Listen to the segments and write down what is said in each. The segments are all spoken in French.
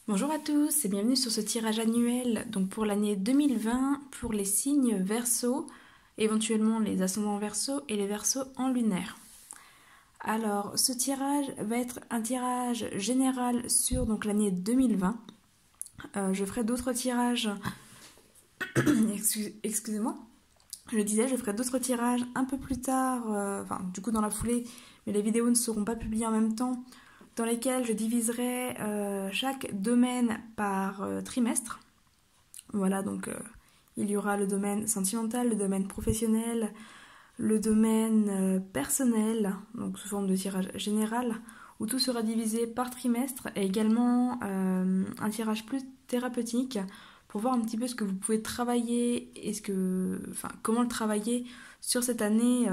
Bonjour à tous et bienvenue sur ce tirage annuel donc pour l'année 2020 pour les signes Verseau, éventuellement les ascendants Verseau et les Verseaux en lunaire. Alors ce tirage va être un tirage général sur donc l'année 2020. Je ferai d'autres tirages, excusez-moi, je disais je ferai d'autres tirages un peu plus tard, du coup dans la foulée, mais les vidéos ne seront pas publiées en même temps, dans lesquelles je diviserai chaque domaine par trimestre. Voilà, donc il y aura le domaine sentimental, le domaine professionnel, le domaine personnel, donc sous forme de tirage général, où tout sera divisé par trimestre, et également un tirage plus thérapeutique pour voir un petit peu ce que vous pouvez travailler et comment le travailler sur cette année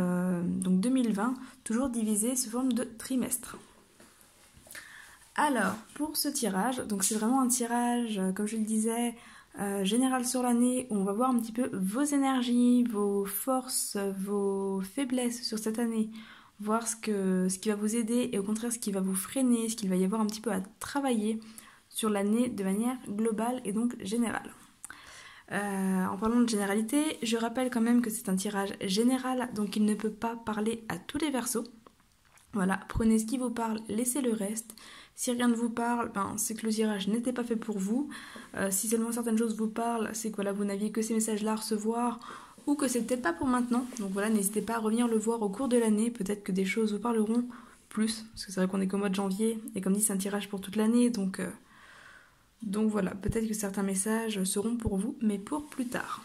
donc 2020, toujours divisé sous forme de trimestre. Alors, pour ce tirage, donc c'est vraiment un tirage, comme je le disais, général sur l'année, où on va voir un petit peu vos énergies, vos forces, vos faiblesses sur cette année, voir ce qui va vous aider et au contraire ce qui va vous freiner, ce qu'il va y avoir un petit peu à travailler sur l'année de manière globale et donc générale. En parlant de généralité, je rappelle quand même que c'est un tirage général, donc il ne peut pas parler à tous les Verseaux. Voilà, prenez ce qui vous parle, laissez le reste. Si rien ne vous parle, c'est que le tirage n'était pas fait pour vous. Si seulement certaines choses vous parlent, c'est que vous n'aviez que ces messages-là à recevoir ou que c'est peut-être pas pour maintenant. Donc voilà, n'hésitez pas à revenir le voir au cours de l'année. Peut-être que des choses vous parleront plus, parce que c'est vrai qu'on est qu'au mois de janvier. Et comme dit, c'est un tirage pour toute l'année. Donc voilà, peut-être que certains messages seront pour vous, mais pour plus tard.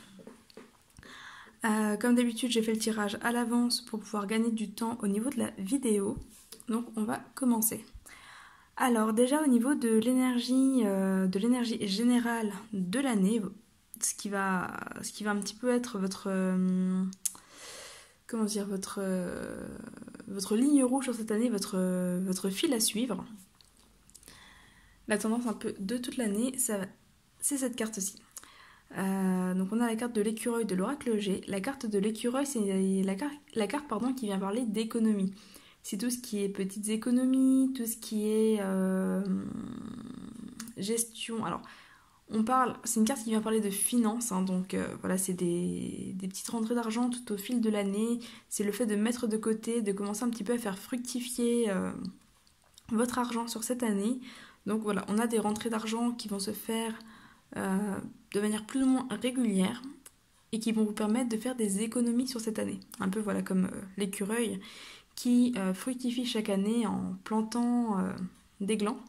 Comme d'habitude, j'ai fait le tirage à l'avance pour pouvoir gagner du temps au niveau de la vidéo. Donc on va commencer. Alors déjà au niveau de l'énergie générale de l'année, ce qui va un petit peu être votre ligne rouge sur cette année, votre fil à suivre. La tendance un peu de toute l'année, c'est cette carte-ci. Donc on a la carte de l'écureuil de l'oracle G. La carte de l'écureuil, c'est la carte qui vient parler d'économie. C'est tout ce qui est petites économies, tout ce qui est gestion. Alors, c'est une carte qui vient parler de finances, donc voilà, c'est des petites rentrées d'argent tout au fil de l'année. C'est le fait de mettre de côté, de commencer un petit peu à faire fructifier votre argent sur cette année. Donc voilà, on a des rentrées d'argent qui vont se faire de manière plus ou moins régulière et qui vont vous permettre de faire des économies sur cette année. Un peu voilà comme l'écureuil qui fructifie chaque année en plantant des glands.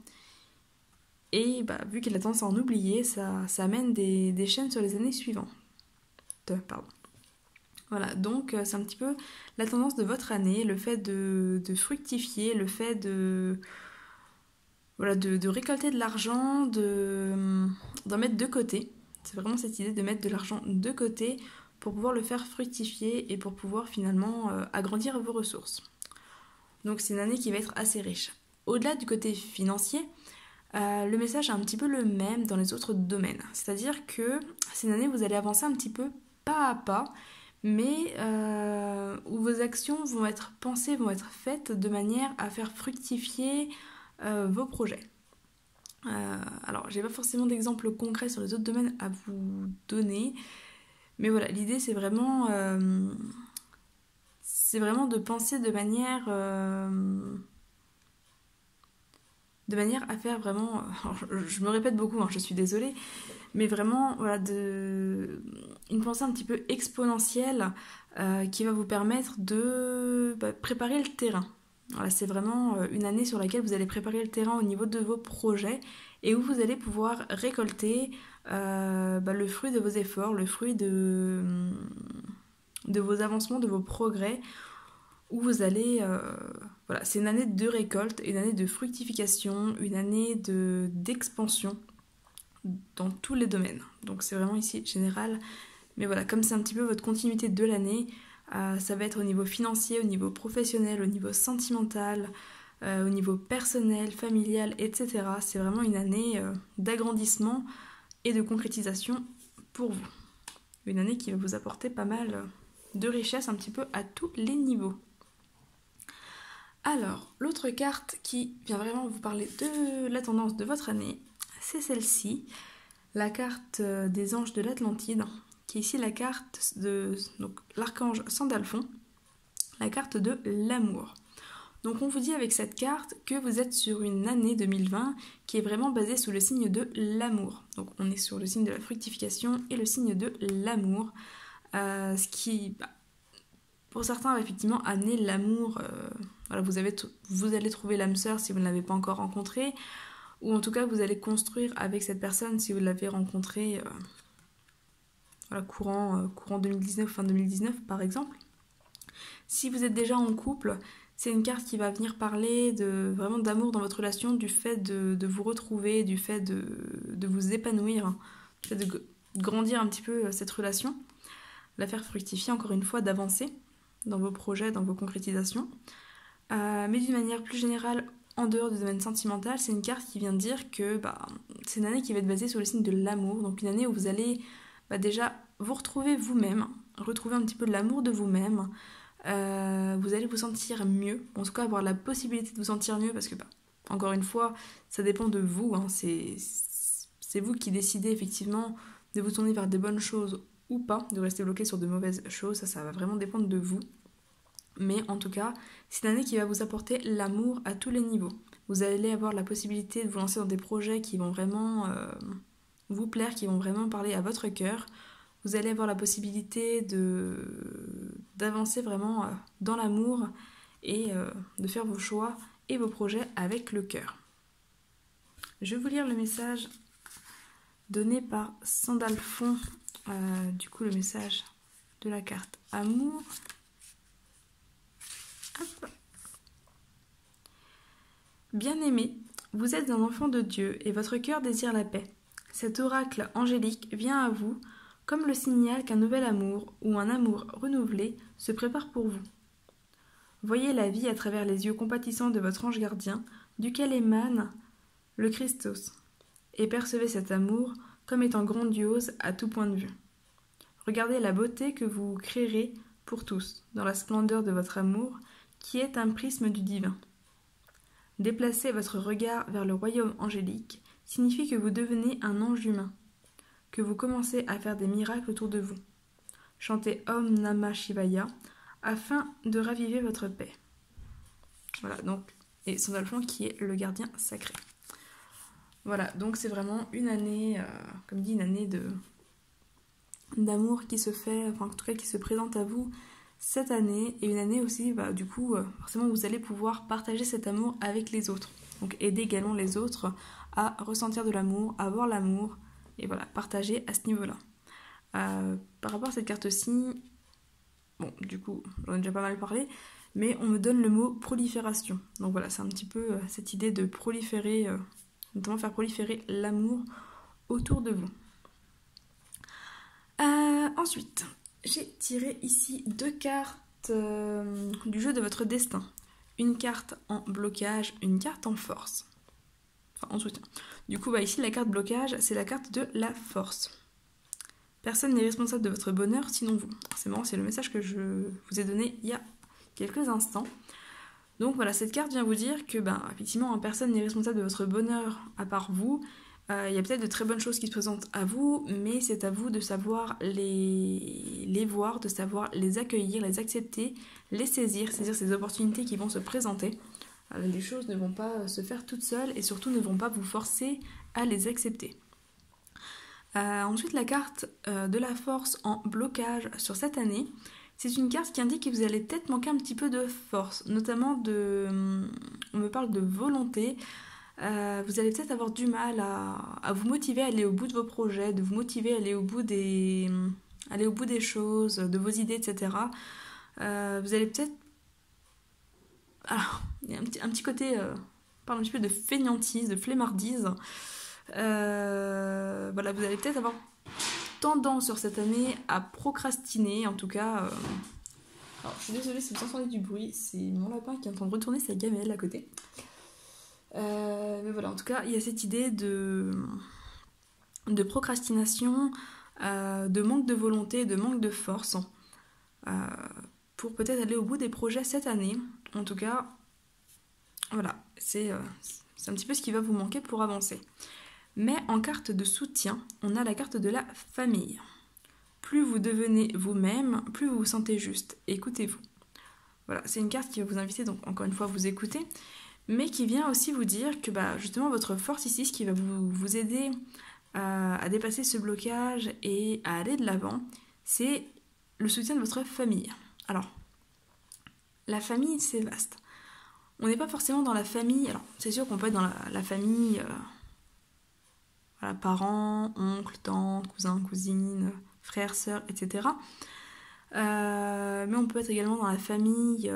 Et vu qu'il a tendance à en oublier, ça amène des chaînes sur les années suivantes. Voilà, donc c'est un petit peu la tendance de votre année, le fait de fructifier, le fait de récolter de l'argent, d'en mettre de côté. C'est vraiment cette idée de mettre de l'argent de côté pour pouvoir le faire fructifier et pour pouvoir finalement agrandir vos ressources. Donc c'est une année qui va être assez riche. Au-delà du côté financier, le message est un petit peu le même dans les autres domaines. C'est-à-dire que c'est une année où vous allez avancer un petit peu pas à pas, mais où vos actions vont être pensées, vont être faites de manière à faire fructifier vos projets. Alors, j'ai pas forcément d'exemples concrets sur les autres domaines à vous donner, mais voilà, l'idée c'est vraiment de penser de manière à faire vraiment, alors je me répète beaucoup, je suis désolée, mais vraiment voilà, une pensée un petit peu exponentielle qui va vous permettre de préparer le terrain. Voilà, c'est vraiment une année sur laquelle vous allez préparer le terrain au niveau de vos projets et où vous allez pouvoir récolter le fruit de vos efforts, le fruit de vos avancements, de vos progrès, où vous allez... voilà, c'est une année de récolte, une année de fructification, une année d'expansion dans tous les domaines. Donc c'est vraiment ici général. Mais voilà, comme c'est un petit peu votre continuité de l'année, ça va être au niveau financier, au niveau professionnel, au niveau sentimental, au niveau personnel, familial, etc. C'est vraiment une année d'agrandissement et de concrétisation pour vous. Une année qui va vous apporter pas mal de richesse un petit peu à tous les niveaux. Alors, l'autre carte qui vient vraiment vous parler de la tendance de votre année, c'est celle-ci, la carte des anges de l'Atlantide, qui est ici la carte de l'archange Sandalphon, la carte de l'amour. Donc on vous dit avec cette carte que vous êtes sur une année 2020 qui est vraiment basée sous le signe de l'amour. Donc on est sur le signe de la fructification et le signe de l'amour, ce qui, pour certains, va effectivement amener l'amour. Voilà, vous allez trouver l'âme sœur si vous ne l'avez pas encore rencontrée, ou en tout cas vous allez construire avec cette personne si vous l'avez rencontrée voilà, courant 2019, fin 2019 par exemple. Si vous êtes déjà en couple, c'est une carte qui va venir parler vraiment d'amour dans votre relation, du fait de vous retrouver, du fait de vous épanouir, du fait de grandir un petit peu cette relation, la faire fructifier encore une fois, d'avancer dans vos projets, dans vos concrétisations. Mais d'une manière plus générale, en dehors du domaine sentimental, c'est une carte qui vient dire que c'est une année qui va être basée sur le signe de l'amour, donc une année où vous allez déjà vous retrouver vous-même, retrouver un petit peu de l'amour de vous-même, vous allez vous sentir mieux, en tout cas avoir la possibilité de vous sentir mieux, parce que encore une fois, ça dépend de vous, hein, c'est vous qui décidez effectivement de vous tourner vers des bonnes choses ou pas, de rester bloqué sur de mauvaises choses, ça va vraiment dépendre de vous. Mais en tout cas, c'est une année qui va vous apporter l'amour à tous les niveaux. Vous allez avoir la possibilité de vous lancer dans des projets qui vont vraiment vous plaire, qui vont vraiment parler à votre cœur. Vous allez avoir la possibilité d'avancer vraiment dans l'amour et de faire vos choix et vos projets avec le cœur. Je vais vous lire le message donné par Sandalphon, du coup le message de la carte amour. Hop. Bien-aimé, vous êtes un enfant de Dieu et votre cœur désire la paix. Cet oracle angélique vient à vous comme le signal qu'un nouvel amour ou un amour renouvelé se prépare pour vous. Voyez la vie à travers les yeux compatissants de votre ange gardien, duquel émane le Christos, et percevez cet amour comme étant grandiose à tout point de vue. Regardez la beauté que vous créerez pour tous, dans la splendeur de votre amour, qui est un prisme du divin. Déplacer votre regard vers le royaume angélique signifie que vous devenez un ange humain, que vous commencez à faire des miracles autour de vous. Chantez Om Namah Shivaya afin de raviver votre paix. Voilà, donc, et Sandalphon qui est le gardien sacré. Voilà, donc c'est vraiment une année, comme dit, une année d'amour qui se fait, enfin en tout cas qui se présente à vous cette année, et une année aussi, du coup, forcément vous allez pouvoir partager cet amour avec les autres. Donc aider également les autres à ressentir de l'amour, à avoir l'amour, et voilà, partager à ce niveau-là. Par rapport à cette carte-ci, bon, du coup, j'en ai déjà pas mal parlé, mais on me donne le mot prolifération. Donc voilà, c'est un petit peu cette idée de proliférer, notamment faire proliférer l'amour autour de vous. Ensuite, j'ai tiré ici 2 cartes du jeu de votre destin. Une carte en blocage, une carte en force. Enfin, en soutien. Du coup, ici, la carte blocage, c'est la carte de la force. Personne n'est responsable de votre bonheur sinon vous. C'est marrant, c'est le message que je vous ai donné il y a quelques instants. Donc voilà, cette carte vient vous dire que, effectivement, personne n'est responsable de votre bonheur à part vous. Il y a peut-être de très bonnes choses qui se présentent à vous, mais c'est à vous de savoir les voir, de savoir les accueillir, les accepter, les saisir ces opportunités qui vont se présenter. Les choses ne vont pas se faire toutes seules et surtout ne vont pas vous forcer à les accepter. Ensuite, la carte de la force en blocage sur cette année, c'est une carte qui indique que vous allez peut-être manquer un petit peu de force, notamment on me parle de volonté. Vous allez peut-être avoir du mal à vous motiver à aller au bout de vos projets, de vous motiver à aller au bout des choses, de vos idées, etc. Vous allez peut-être... Alors, il y a un petit côté, parle un petit peu de fainéantise, de flemmardise. Voilà, vous allez peut-être avoir tendance sur cette année à procrastiner, en tout cas... Alors, je suis désolée si vous entendez du bruit, c'est mon lapin qui est en train de retourner sa gamelle à côté. Mais voilà, en tout cas, il y a cette idée de procrastination, de manque de volonté, de manque de force pour peut-être aller au bout des projets cette année. En tout cas, voilà, c'est un petit peu ce qui va vous manquer pour avancer. Mais en carte de soutien, on a la carte de la famille. Plus vous devenez vous-même, plus vous vous sentez juste. Écoutez-vous. Voilà, c'est une carte qui va vous inviter, donc encore une fois, à vous écouter, mais qui vient aussi vous dire que justement votre force ici, ce qui va vous aider à dépasser ce blocage et à aller de l'avant, c'est le soutien de votre famille. Alors, la famille, c'est vaste. On n'est pas forcément dans la famille, alors c'est sûr qu'on peut être dans la famille, voilà, parents, oncles, tantes, cousins, cousines, frères, sœurs, etc. Mais on peut être également dans la famille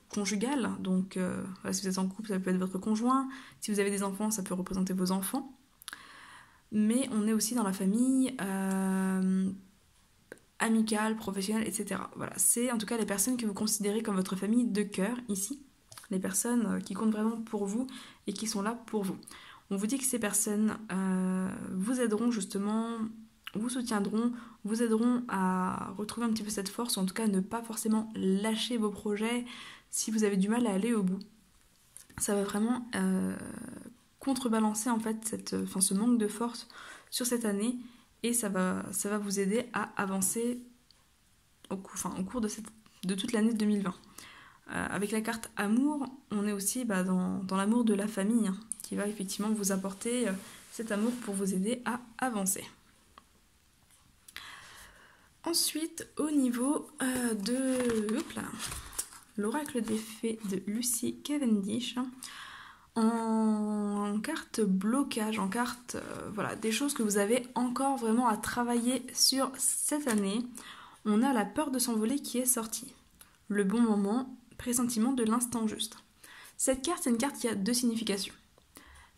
conjugale, donc voilà, si vous êtes en couple, ça peut être votre conjoint, si vous avez des enfants, ça peut représenter vos enfants, mais on est aussi dans la famille amicale, professionnelle, etc. Voilà, c'est en tout cas les personnes que vous considérez comme votre famille de cœur ici, les personnes qui comptent vraiment pour vous et qui sont là pour vous. On vous dit que ces personnes vous aideront justement, vous soutiendront, vous aideront à retrouver un petit peu cette force, ou en tout cas ne pas forcément lâcher vos projets si vous avez du mal à aller au bout. Ça va vraiment contrebalancer en fait ce manque de force sur cette année, et ça va vous aider à avancer au cours de toute l'année 2020. Avec la carte amour, on est aussi dans l'amour de la famille, hein, qui va effectivement vous apporter cet amour pour vous aider à avancer. Ensuite, au niveau de l'oracle des fées de Lucy Cavendish, en carte blocage, en carte voilà, des choses que vous avez encore vraiment à travailler sur cette année, on a la peur de s'envoler qui est sortie. Le bon moment, pressentiment de l'instant juste. Cette carte, c'est une carte qui a deux significations.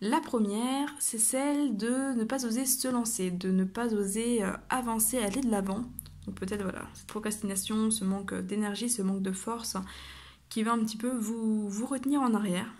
La première, c'est celle de ne pas oser se lancer, de ne pas oser avancer, aller de l'avant. Donc peut-être voilà, cette procrastination, ce manque d'énergie, ce manque de force qui va un petit peu vous retenir en arrière.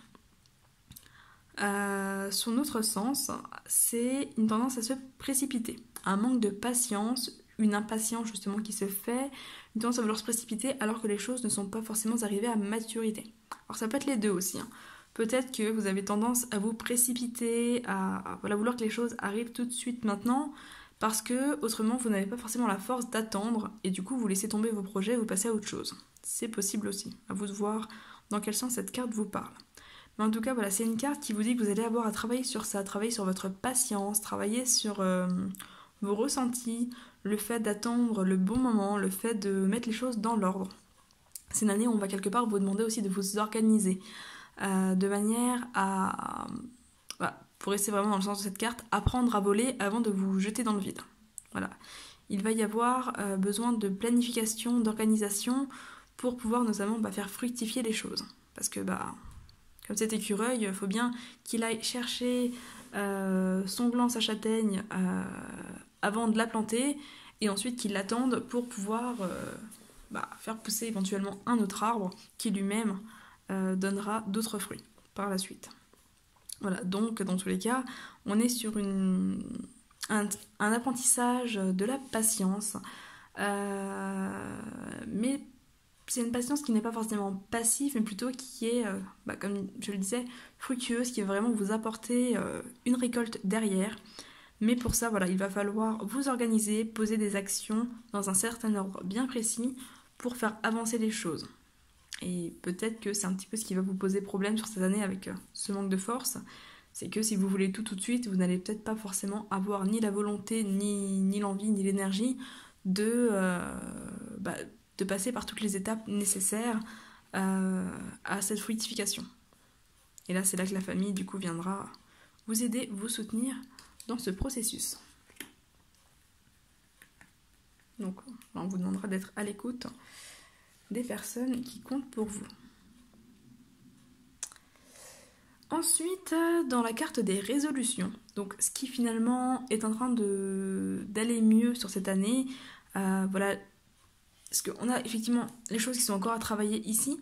Son autre sens, c'est une tendance à se précipiter, un manque de patience, une impatience justement qui se fait, une tendance à vouloir se précipiter alors que les choses ne sont pas forcément arrivées à maturité. Alors ça peut être les deux aussi, hein. Peut-être que vous avez tendance à vous précipiter, à vouloir que les choses arrivent tout de suite maintenant, parce que autrement vous n'avez pas forcément la force d'attendre, et du coup vous laissez tomber vos projets et vous passez à autre chose. C'est possible aussi, à vous de voir dans quel sens cette carte vous parle. Mais en tout cas, voilà, c'est une carte qui vous dit que vous allez avoir à travailler sur ça, travailler sur votre patience, travailler sur vos ressentis, le fait d'attendre le bon moment, le fait de mettre les choses dans l'ordre. C'est une année où on va quelque part vous demander aussi de vous organiser de manière à, pour rester vraiment dans le sens de cette carte, apprendre à voler avant de vous jeter dans le vide. Voilà. Il va y avoir besoin de planification, d'organisation pour pouvoir notamment faire fructifier les choses. Parce que comme cet écureuil, il faut bien qu'il aille chercher son gland, sa châtaigne avant de la planter, et ensuite qu'il l'attende pour pouvoir faire pousser éventuellement un autre arbre qui lui-même donnera d'autres fruits par la suite. Voilà, donc dans tous les cas, on est sur un apprentissage de la patience, mais c'est une patience qui n'est pas forcément passive, mais plutôt qui est, comme je le disais, fructueuse, qui va vraiment vous apporter une récolte derrière. Mais pour ça, voilà, il va falloir vous organiser, poser des actions dans un certain ordre bien précis pour faire avancer les choses. Et peut-être que c'est un petit peu ce qui va vous poser problème sur cette année avec ce manque de force. C'est que si vous voulez tout de suite, vous n'allez peut-être pas forcément avoir ni la volonté, ni l'envie, ni l'énergie de passer par toutes les étapes nécessaires à cette fructification. Et là, c'est là que la famille, du coup, viendra vous aider, vous soutenir dans ce processus. Donc, on vous demandera d'être à l'écoute des personnes qui comptent pour vous. Ensuite, dans la carte des résolutions, donc ce qui finalement est en train d'aller mieux sur cette année, voilà, parce qu'on a effectivement les choses qui sont encore à travailler ici,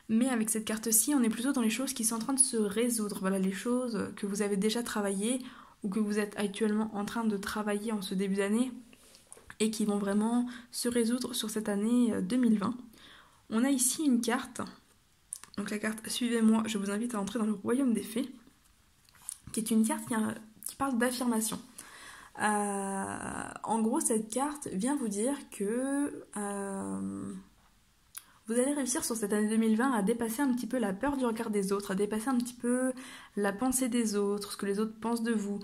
mais avec cette carte-ci, on est plutôt dans les choses qui sont en train de se résoudre, voilà, les choses que vous avez déjà travaillées ou que vous êtes actuellement en train de travailler en ce début d'année et qui vont vraiment se résoudre sur cette année 2020. On a ici une carte, donc la carte « Suivez-moi, je vous invite à entrer dans le royaume des fées », qui est une carte qui parle d'affirmation. En gros, cette carte vient vous dire que vous allez réussir sur cette année 2020 à dépasser un petit peu la peur du regard des autres, à dépasser un petit peu la pensée des autres, ce que les autres pensent de vous,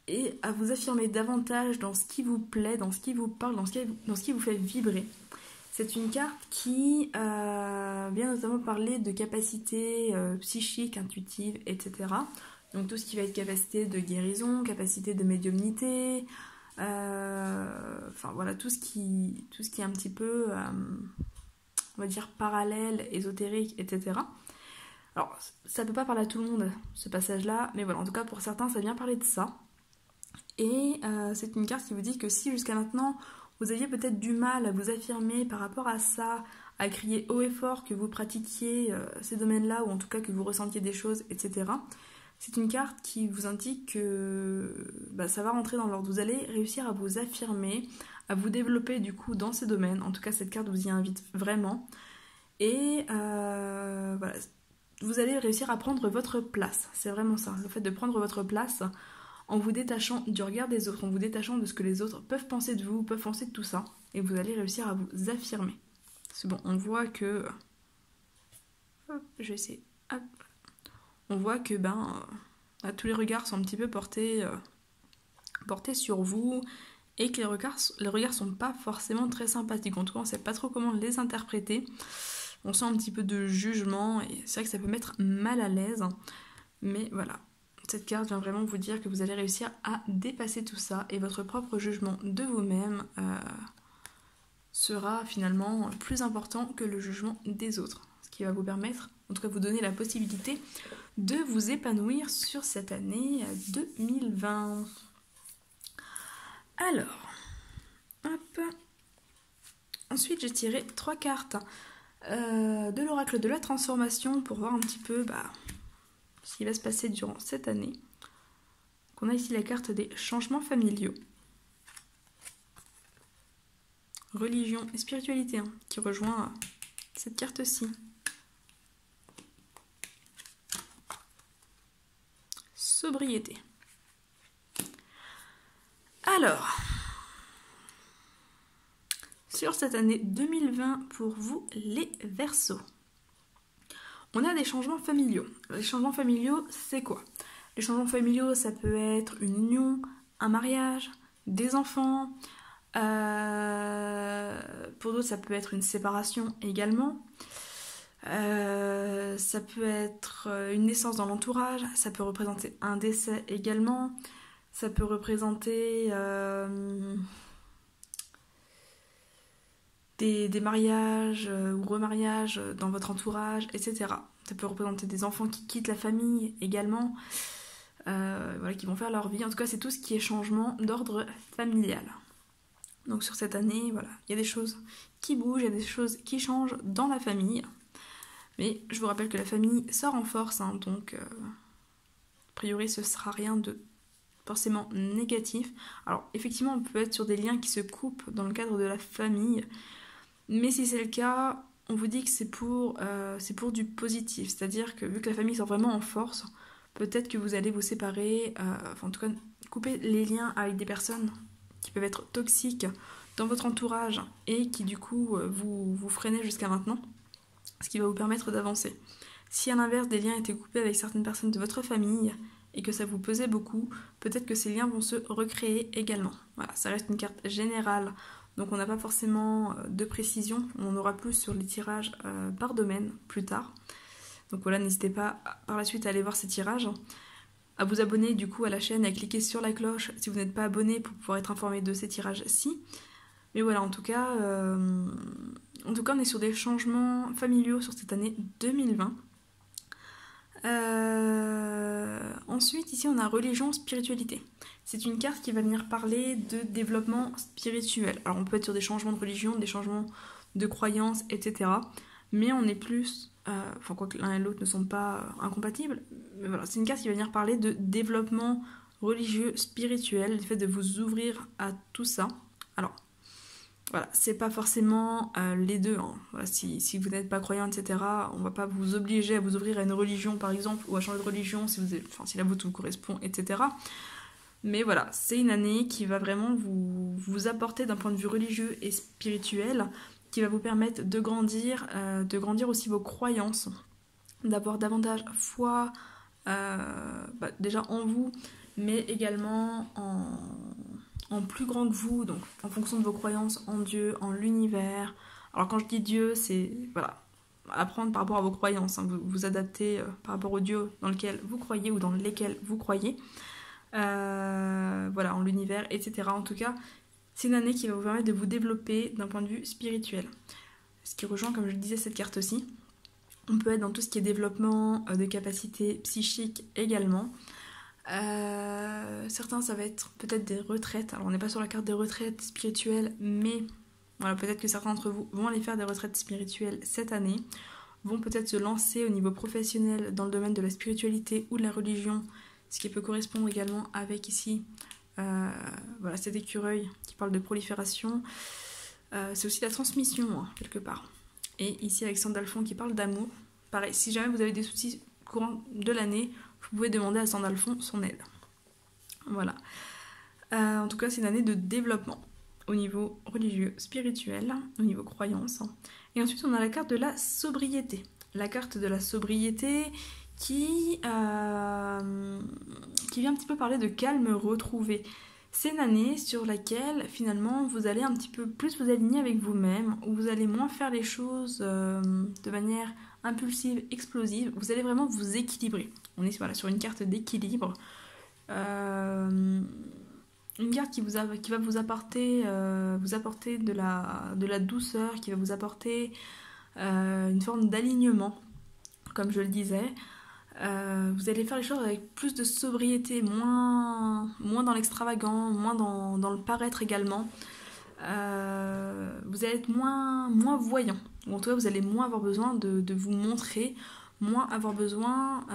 et à vous affirmer davantage dans ce qui vous plaît, dans ce qui vous parle, dans ce qui vous fait vibrer. C'est une carte qui vient notamment parler de capacités psychiques, intuitives, etc. Donc tout ce qui va être capacité de guérison, capacité de médiumnité, enfin voilà, tout ce qui est un petit peu, on va dire, parallèle, ésotérique, etc. Alors, ça peut pas parler à tout le monde, ce passage-là, mais voilà, en tout cas pour certains, ça vient parler de ça. Et c'est une carte qui vous dit que si jusqu'à maintenant, vous aviez peut-être du mal à vous affirmer par rapport à ça, à crier haut et fort que vous pratiquiez ces domaines-là, ou en tout cas que vous ressentiez des choses, etc., c'est une carte qui vous indique que ça va rentrer dans l'ordre. Vous allez réussir à vous affirmer, à vous développer du coup dans ces domaines. En tout cas, cette carte vous y invite vraiment. Et voilà, vous allez réussir à prendre votre place. C'est vraiment ça, le fait de prendre votre place en vous détachant du regard des autres, en vous détachant de ce que les autres peuvent penser de vous, peuvent penser de tout ça. Et vous allez réussir à vous affirmer. C'est bon, on voit que... Hop, je vais essayer... Hop. On voit que tous les regards sont un petit peu portés sur vous et que les regards sont pas forcément très sympathiques. En tout cas, on sait pas trop comment les interpréter. On sent un petit peu de jugement et c'est vrai que ça peut mettre mal à l'aise. Mais voilà, cette carte vient vraiment vous dire que vous allez réussir à dépasser tout ça et votre propre jugement de vous-même sera finalement plus important que le jugement des autres. Ce qui va vous permettre, en tout cas vous donner la possibilité de vous épanouir sur cette année 2020. Alors, hop. Ensuite, j'ai tiré 3 cartes de l'oracle de la transformation pour voir un petit peu ce qui va se passer durant cette année. Donc, on a ici la carte des changements familiaux. Religion et spiritualité, qui rejoint cette carte-ci. Sobriété. Alors, sur cette année 2020 pour vous les Verseaux, on a des changements familiaux. Les changements familiaux, c'est quoi? Les changements familiaux, ça peut être une union, un mariage, des enfants. Pour d'autres, ça peut être une séparation également. Ça peut être une naissance dans l'entourage, ça peut représenter un décès également, ça peut représenter des mariages ou remariages dans votre entourage, etc. Ça peut représenter des enfants qui quittent la famille également, qui vont faire leur vie. En tout cas, c'est tout ce qui est changement d'ordre familial. Donc sur cette année, voilà, il y a des choses qui bougent, il y a des choses qui changent dans la famille. Mais je vous rappelle que la famille sort en force, donc a priori ce sera rien de forcément négatif. Alors effectivement on peut être sur des liens qui se coupent dans le cadre de la famille, mais si c'est le cas, on vous dit que c'est pour du positif, c'est-à-dire que vu que la famille sort vraiment en force, peut-être que vous allez vous séparer, en tout cas couper les liens avec des personnes qui peuvent être toxiques dans votre entourage et qui du coup vous freinaient jusqu'à maintenant. Ce qui va vous permettre d'avancer. Si à l'inverse des liens étaient coupés avec certaines personnes de votre famille et que ça vous pesait beaucoup, peut-être que ces liens vont se recréer également. Voilà, ça reste une carte générale, donc on n'a pas forcément de précision, on aura plus sur les tirages par domaine plus tard. Donc voilà, n'hésitez pas par la suite à aller voir ces tirages, à vous abonner du coup à la chaîne et à cliquer sur la cloche si vous n'êtes pas abonné pour pouvoir être informé de ces tirages-ci. Mais voilà, en tout cas, on est sur des changements familiaux sur cette année 2020. Ensuite, ici, on a religion, spiritualité. C'est une carte qui va venir parler de développement spirituel. Alors, on peut être sur des changements de religion, des changements de croyances, etc. Mais on est plus... quoique l'un et l'autre ne sont pas incompatibles. Mais voilà, c'est une carte qui va venir parler de développement religieux, spirituel, du fait de vous ouvrir à tout ça. Alors... Voilà, c'est pas forcément les deux, hein. Voilà, si vous n'êtes pas croyant, etc., on va pas vous obliger à vous ouvrir à une religion, par exemple, ou à changer de religion si la vôtre vous correspond, etc. Mais voilà, c'est une année qui va vraiment vous apporter d'un point de vue religieux et spirituel, qui va vous permettre de grandir aussi vos croyances, d'avoir davantage foi, déjà en vous, mais également en plus grand que vous, donc en fonction de vos croyances en Dieu, en l'univers. Alors quand je dis Dieu, c'est voilà, apprendre par rapport à vos croyances, hein, vous adapter par rapport au Dieu dans lequel vous croyez ou dans lesquels vous croyez. Voilà, en l'univers, etc. En tout cas, c'est une année qui va vous permettre de vous développer d'un point de vue spirituel. Ce qui rejoint, comme je le disais, cette carte-ci. On peut être dans tout ce qui est développement de capacités psychiques également. Certains, ça va être peut-être des retraites. Alors, on n'est pas sur la carte des retraites spirituelles, mais voilà, peut-être que certains d'entre vous vont aller faire des retraites spirituelles cette année, vont peut-être se lancer au niveau professionnel dans le domaine de la spiritualité ou de la religion, ce qui peut correspondre également avec ici voilà, cet écureuil qui parle de prolifération. C'est aussi la transmission, hein, quelque part. Et ici avec Sandalphon qui parle d'amour. Pareil, si jamais vous avez des soucis courant de l'année, vous pouvez demander à Sandalphon son aide. Voilà. En tout cas, c'est une année de développement au niveau religieux, spirituel, au niveau croyance. Et ensuite, on a la carte de la sobriété. La carte de la sobriété qui vient un petit peu parler de calme retrouvé. C'est une année sur laquelle finalement vous allez un petit peu plus vous aligner avec vous-même, où vous allez moins faire les choses de manière impulsive, explosive. Vous allez vraiment vous équilibrer. On est voilà, sur une carte d'équilibre. Une carte qui va vous apporter de la douceur, qui va vous apporter une forme d'alignement, comme je le disais. Vous allez faire les choses avec plus de sobriété, moins dans l'extravagant, moins dans le paraître également. Vous allez être moins voyant. En tout cas, vous allez moins avoir besoin de vous montrer, moins avoir besoin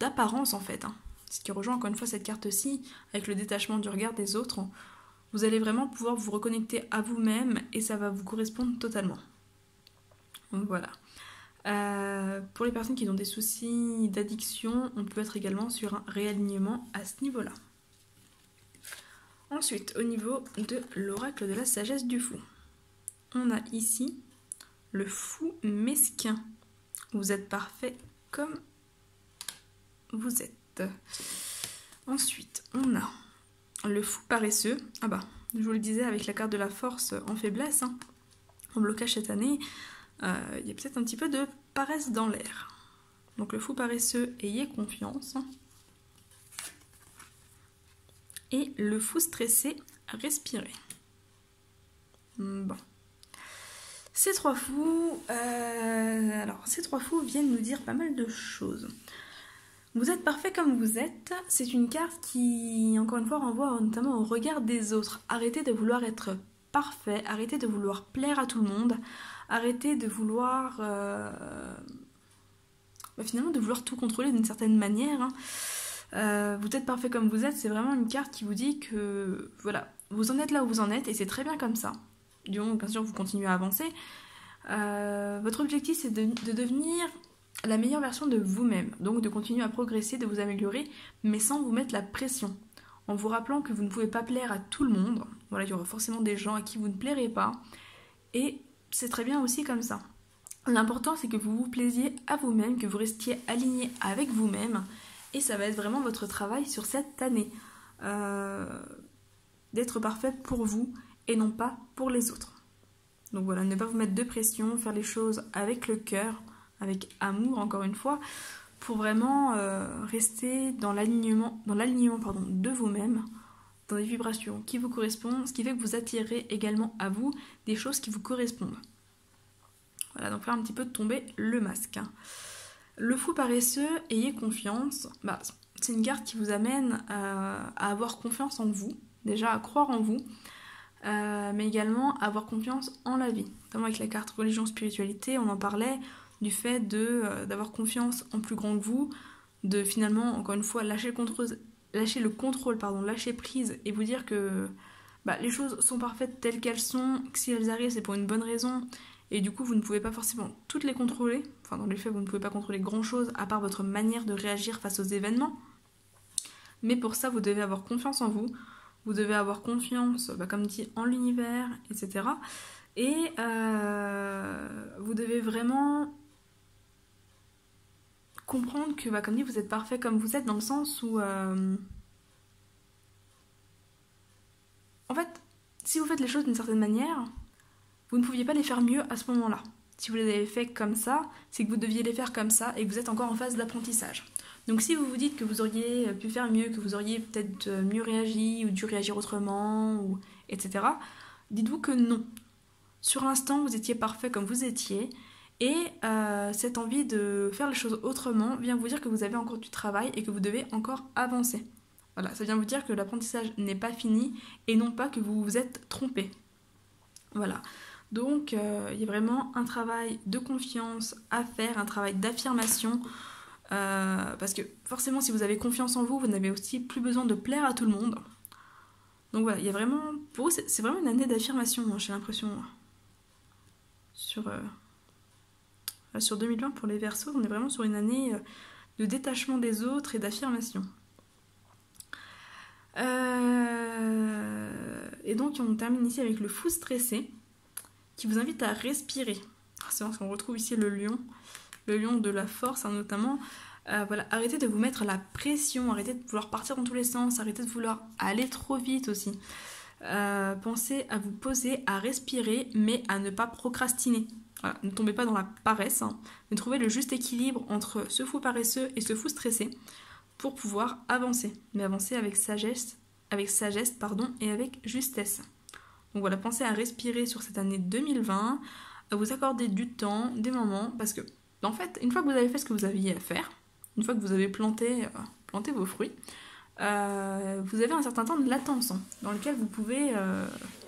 d'apparence en fait. Hein. Ce qui rejoint encore une fois cette carte-ci, avec le détachement du regard des autres. Vous allez vraiment pouvoir vous reconnecter à vous-même et ça va vous correspondre totalement. Donc voilà. Pour les personnes qui ont des soucis d'addiction, on peut être également sur un réalignement à ce niveau-là. Ensuite, au niveau de l'oracle de la sagesse du fou, on a ici le fou mesquin. Vous êtes parfait comme vous êtes. Ensuite, on a le fou paresseux. Ah bah, je vous le disais avec la carte de la force en faiblesse, hein, en blocage cette année. Il y a peut-être un petit peu de paresse dans l'air. Donc le fou paresseux, ayez confiance. Et le fou stressé, respirez. Bon. Ces trois fous viennent nous dire pas mal de choses. Vous êtes parfait comme vous êtes. C'est une carte qui, encore une fois, renvoie notamment au regard des autres. Arrêtez de vouloir être parfait, arrêtez de vouloir plaire à tout le monde. Arrêtez de vouloir finalement de vouloir tout contrôler d'une certaine manière. Hein. Vous êtes parfait comme vous êtes, c'est vraiment une carte qui vous dit que voilà, vous en êtes là où vous en êtes et c'est très bien comme ça. Du moment, bien sûr, vous continuez à avancer. Votre objectif, c'est de devenir la meilleure version de vous-même. Donc de continuer à progresser, de vous améliorer, mais sans vous mettre la pression. En vous rappelant que vous ne pouvez pas plaire à tout le monde. Voilà, il y aura forcément des gens à qui vous ne plairez pas. Et c'est très bien aussi comme ça. L'important, c'est que vous vous plaisiez à vous-même, que vous restiez aligné avec vous-même. Et ça va être vraiment votre travail sur cette année. D'être parfaite pour vous et non pas pour les autres. Donc voilà, ne pas vous mettre de pression, faire les choses avec le cœur, avec amour encore une fois, pour vraiment rester dans l'alignement de vous-même, dans des vibrations qui vous correspondent, ce qui fait que vous attirez également à vous des choses qui vous correspondent. Voilà, donc faire un petit peu tomber le masque. Le fou paresseux, ayez confiance. C'est une carte qui vous amène à avoir confiance en vous, déjà à croire en vous, mais également à avoir confiance en la vie. Notamment avec la carte religion, spiritualité, on en parlait du fait d'avoir confiance en plus grand que vous, de finalement, encore une fois, lâcher prise et vous dire que les choses sont parfaites telles qu'elles sont, que si elles arrivent c'est pour une bonne raison, et du coup vous ne pouvez pas forcément toutes les contrôler, enfin dans les faits vous ne pouvez pas contrôler grand chose à part votre manière de réagir face aux événements, mais pour ça vous devez avoir confiance en vous, vous devez avoir confiance, comme dit, en l'univers, etc. Et vous devez vraiment comprendre que, comme dit, vous êtes parfait comme vous êtes, dans le sens où... En fait, si vous faites les choses d'une certaine manière, vous ne pouviez pas les faire mieux à ce moment-là. Si vous les avez fait comme ça, c'est que vous deviez les faire comme ça et que vous êtes encore en phase d'apprentissage. Donc si vous vous dites que vous auriez pu faire mieux, que vous auriez peut-être mieux réagi ou dû réagir autrement, etc., dites-vous que non. Sur l'instant, vous étiez parfait comme vous étiez, et cette envie de faire les choses autrement vient vous dire que vous avez encore du travail et que vous devez encore avancer. Voilà, ça vient vous dire que l'apprentissage n'est pas fini et non pas que vous vous êtes trompé. Voilà. Donc, il y a vraiment un travail de confiance à faire, un travail d'affirmation, parce que forcément, si vous avez confiance en vous, vous n'avez aussi plus besoin de plaire à tout le monde. Donc voilà, il y a vraiment, pour vous, c'est vraiment une année d'affirmation, moi, j'ai l'impression. Sur 2020, pour les Verseaux, on est vraiment sur une année de détachement des autres et d'affirmation. Et donc, on termine ici avec le fou stressé, qui vous invite à respirer. C'est vrai qu'on retrouve ici le lion de la force, notamment. Voilà, arrêtez de vous mettre la pression, arrêtez de vouloir partir dans tous les sens, arrêtez de vouloir aller trop vite aussi. Pensez à vous poser, à respirer, mais à ne pas procrastiner. Voilà, ne tombez pas dans la paresse, mais trouvez le juste équilibre entre ce fou paresseux et ce fou stressé pour pouvoir avancer, mais avancer avec sagesse, et avec justesse. Donc voilà, pensez à respirer sur cette année 2020, à vous accorder du temps, des moments, parce que en fait, une fois que vous avez fait ce que vous aviez à faire, une fois que vous avez planté vos fruits, vous avez un certain temps de latence dans lequel vous pouvez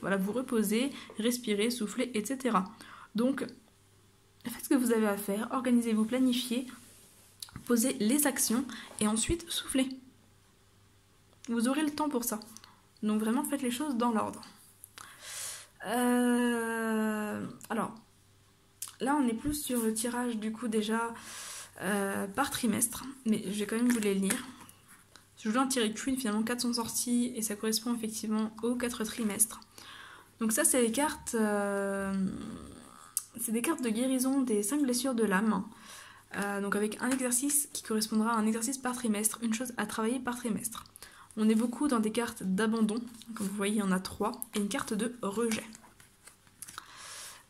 vous reposer, respirer, souffler, etc. Donc, faites ce que vous avez à faire, organisez-vous, planifiez, posez les actions et ensuite soufflez. Vous aurez le temps pour ça. Donc vraiment, faites les choses dans l'ordre. Alors, là on est plus sur le tirage du coup déjà par trimestre, mais je vais quand même vous les lire. Je voulais en tirer qu'une, finalement 4 sont sorties et ça correspond effectivement aux 4 trimestres. Donc ça c'est les cartes, c'est des cartes de guérison des 5 blessures de l'âme. Donc avec un exercice qui correspondra à un exercice par trimestre, une chose à travailler par trimestre. On est beaucoup dans des cartes d'abandon, comme vous voyez il y en a 3, et une carte de rejet.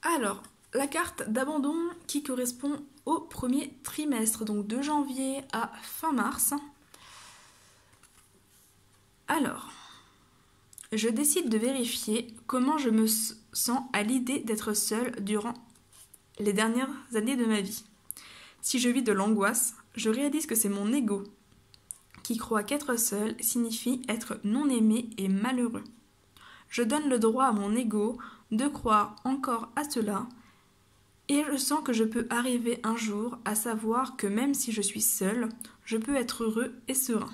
Alors, la carte d'abandon qui correspond au premier trimestre, donc de janvier à fin mars. Alors, je décide de vérifier comment je me sens à l'idée d'être seule durant les dernières années de ma vie. Si je vis de l'angoisse, je réalise que c'est mon ego qui croit qu'être seul signifie être non aimé et malheureux. Je donne le droit à mon ego de croire encore à cela et je sens que je peux arriver un jour à savoir que même si je suis seule, je peux être heureux et serein.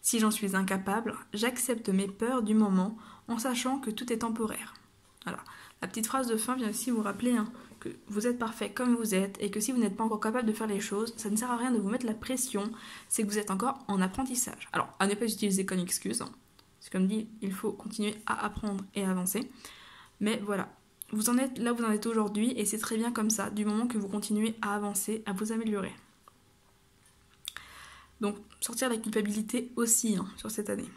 Si j'en suis incapable, j'accepte mes peurs du moment en sachant que tout est temporaire. Voilà. La petite phrase de fin vient aussi vous rappeler que vous êtes parfait comme vous êtes et que si vous n'êtes pas encore capable de faire les choses, ça ne sert à rien de vous mettre la pression, c'est que vous êtes encore en apprentissage. Alors, à ne pas utiliser comme excuse, c'est comme dit, il faut continuer à apprendre et à avancer. Mais voilà, vous en êtes là où vous en êtes aujourd'hui et c'est très bien comme ça, du moment que vous continuez à avancer, à vous améliorer. Donc, sortir la culpabilité aussi sur cette année.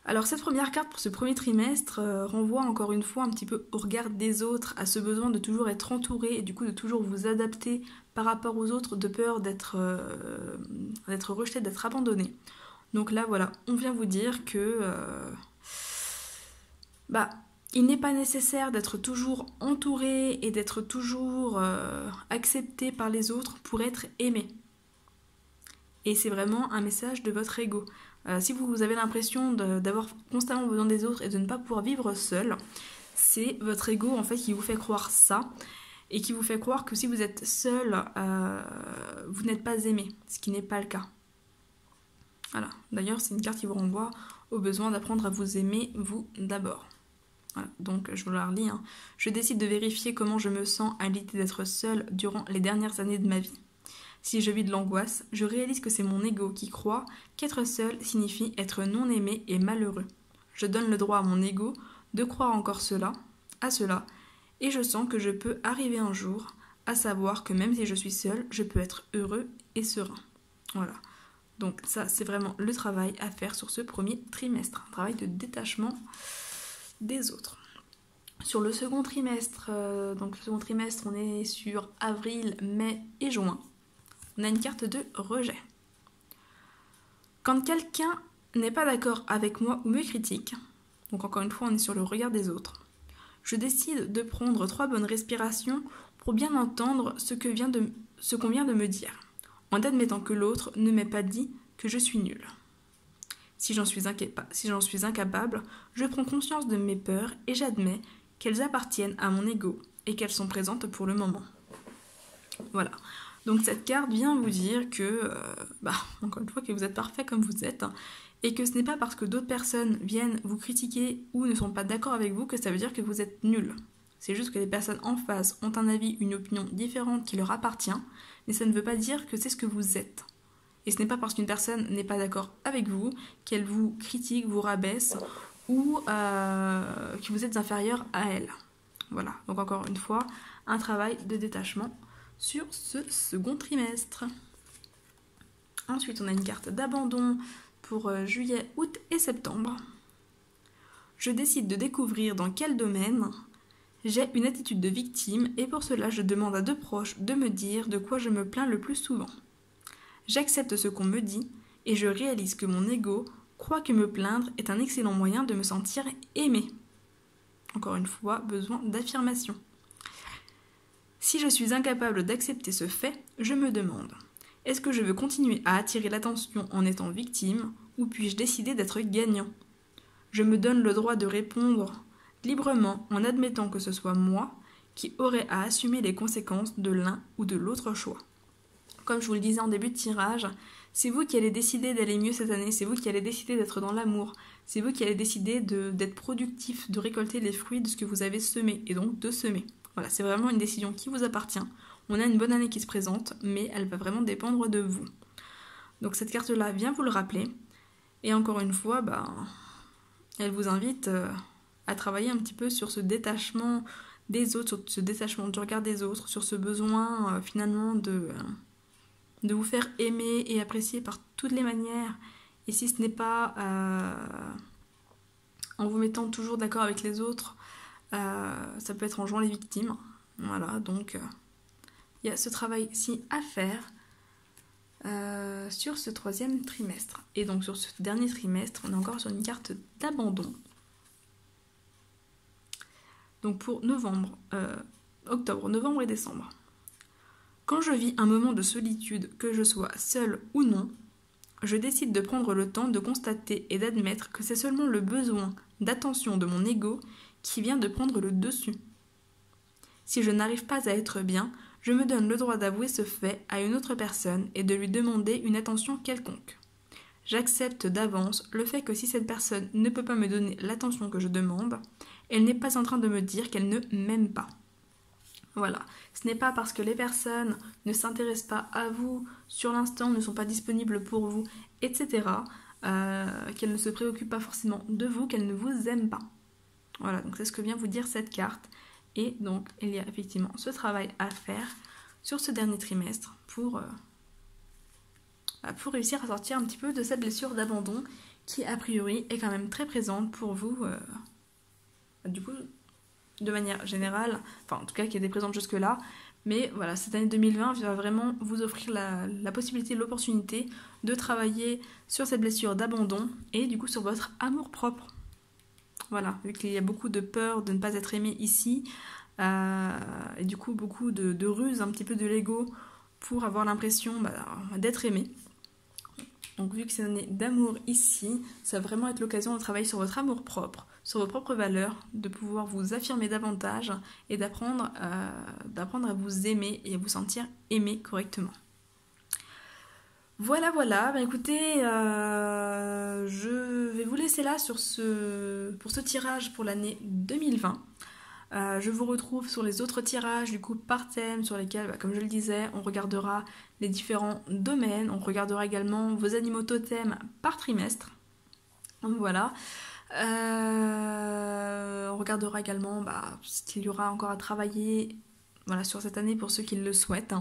Alors cette première carte pour ce premier trimestre renvoie encore une fois un petit peu au regard des autres, à ce besoin de toujours être entouré et du coup de toujours vous adapter par rapport aux autres, de peur d'être rejeté, d'être abandonné. Donc là voilà, on vient vous dire que il n'est pas nécessaire d'être toujours entouré et d'être toujours accepté par les autres pour être aimé. Et c'est vraiment un message de votre ego. Si vous avez l'impression d'avoir constamment besoin des autres et de ne pas pouvoir vivre seul, c'est votre ego en fait qui vous fait croire ça et qui vous fait croire que si vous êtes seul, vous n'êtes pas aimé, ce qui n'est pas le cas. Voilà. D'ailleurs, c'est une carte qui vous renvoie au besoin d'apprendre à vous aimer, vous, d'abord. Voilà. Donc, je vous la relis. Hein. Je décide de vérifier comment je me sens à l'idée d'être seule durant les dernières années de ma vie. Si je vis de l'angoisse, je réalise que c'est mon ego qui croit qu'être seul signifie être non aimé et malheureux. Je donne le droit à mon ego de croire encore à cela, et je sens que je peux arriver un jour à savoir que même si je suis seule, je peux être heureux et serein. Voilà. Donc ça, c'est vraiment le travail à faire sur ce premier trimestre, un travail de détachement des autres. Sur le second trimestre, on est sur avril, mai et juin. On a une carte de rejet. Quand quelqu'un n'est pas d'accord avec moi ou me critique, donc encore une fois on est sur le regard des autres, je décide de prendre 3 bonnes respirations pour bien entendre ce qu'on vient de me dire, en admettant que l'autre ne m'ait pas dit que je suis nulle. Si j'en suis incapable, je prends conscience de mes peurs et j'admets qu'elles appartiennent à mon ego et qu'elles sont présentes pour le moment. Voilà. Donc cette carte vient vous dire que, encore une fois, que vous êtes parfait comme vous êtes, hein, et que ce n'est pas parce que d'autres personnes viennent vous critiquer ou ne sont pas d'accord avec vous que ça veut dire que vous êtes nul. C'est juste que les personnes en face ont un avis, une opinion différente qui leur appartient, mais ça ne veut pas dire que c'est ce que vous êtes. Et ce n'est pas parce qu'une personne n'est pas d'accord avec vous qu'elle vous critique, vous rabaisse ou que vous êtes inférieur à elle. Voilà, donc encore une fois, un travail de détachement sur ce second trimestre. Ensuite, on a une carte d'abandon pour juillet, août et septembre. Je décide de découvrir dans quel domaine j'ai une attitude de victime et pour cela, je demande à 2 proches de me dire de quoi je me plains le plus souvent. J'accepte ce qu'on me dit et je réalise que mon ego croit que me plaindre est un excellent moyen de me sentir aimé. Encore une fois, besoin d'affirmation. Si je suis incapable d'accepter ce fait, je me demande, est-ce que je veux continuer à attirer l'attention en étant victime ou puis-je décider d'être gagnant ? Je me donne le droit de répondre librement en admettant que ce soit moi qui aurais à assumer les conséquences de l'un ou de l'autre choix. Comme je vous le disais en début de tirage, c'est vous qui allez décider d'aller mieux cette année, c'est vous qui allez décider d'être dans l'amour, c'est vous qui allez décider d'être productif, de récolter les fruits de ce que vous avez semé et donc de semer. Voilà, c'est vraiment une décision qui vous appartient. On a une bonne année qui se présente, mais elle va vraiment dépendre de vous. Donc cette carte-là vient vous le rappeler. Et encore une fois, elle vous invite à travailler un petit peu sur ce détachement des autres, sur ce détachement du regard des autres, sur ce besoin finalement de vous faire aimer et apprécier par toutes les manières. Et si ce n'est pas en vous mettant toujours d'accord avec les autres, ça peut être en jouant les victimes. Voilà, donc il y a ce travail-ci à faire sur ce 3e trimestre. Et donc sur ce dernier trimestre, on est encore sur une carte d'abandon. Donc pour octobre, novembre et décembre. Quand je vis un moment de solitude, que je sois seule ou non, je décide de prendre le temps de constater et d'admettre que c'est seulement le besoin d'attention de mon ego qui vient de prendre le dessus. Si je n'arrive pas à être bien, je me donne le droit d'avouer ce fait à une autre personne et de lui demander une attention quelconque. J'accepte d'avance le fait que si cette personne ne peut pas me donner l'attention que je demande, elle n'est pas en train de me dire qu'elle ne m'aime pas. Voilà, ce n'est pas parce que les personnes ne s'intéressent pas à vous sur l'instant, ne sont pas disponibles pour vous, etc., qu'elles ne se préoccupent pas forcément de vous, qu'elles ne vous aiment pas. Voilà, donc c'est ce que vient vous dire cette carte. Et donc, il y a effectivement ce travail à faire sur ce dernier trimestre pour réussir à sortir un petit peu de cette blessure d'abandon qui, a priori, est quand même très présente pour vous, du coup, de manière générale, enfin en tout cas qui était présente jusque-là, mais voilà, cette année 2020 va vraiment vous offrir la possibilité, l'opportunité de travailler sur cette blessure d'abandon et du coup sur votre amour-propre. Voilà, vu qu'il y a beaucoup de peur de ne pas être aimé ici, et du coup beaucoup de ruses, un petit peu de l'ego pour avoir l'impression d'être aimé. Donc vu que c'est une année d'amour ici, ça va vraiment être l'occasion de travailler sur votre amour-propre, sur vos propres valeurs, de pouvoir vous affirmer davantage et d'apprendre à vous aimer et à vous sentir aimé correctement. Voilà, voilà. Ben écoutez, je vais vous laisser là pour ce tirage pour l'année 2020. Je vous retrouve sur les autres tirages du coup par thème sur lesquels, comme je le disais, on regardera les différents domaines. On regardera également vos animaux totems par trimestre. Donc voilà. On regardera également ce qu'il y aura encore à travailler voilà, sur cette année pour ceux qui le souhaitent.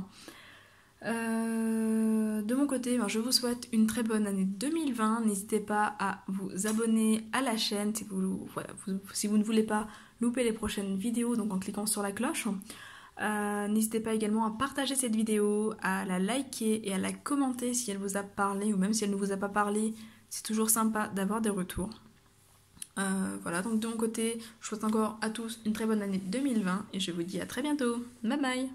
De mon côté, je vous souhaite une très bonne année 2020. N'hésitez pas à vous abonner à la chaîne si vous ne voulez pas louper les prochaines vidéos, donc en cliquant sur la cloche. N'hésitez pas également à partager cette vidéo, à la liker et à la commenter si elle vous a parlé ou même si elle ne vous a pas parlé. C'est toujours sympa d'avoir des retours. Voilà, donc de mon côté, je souhaite encore à tous une très bonne année 2020 et je vous dis à très bientôt. Bye bye!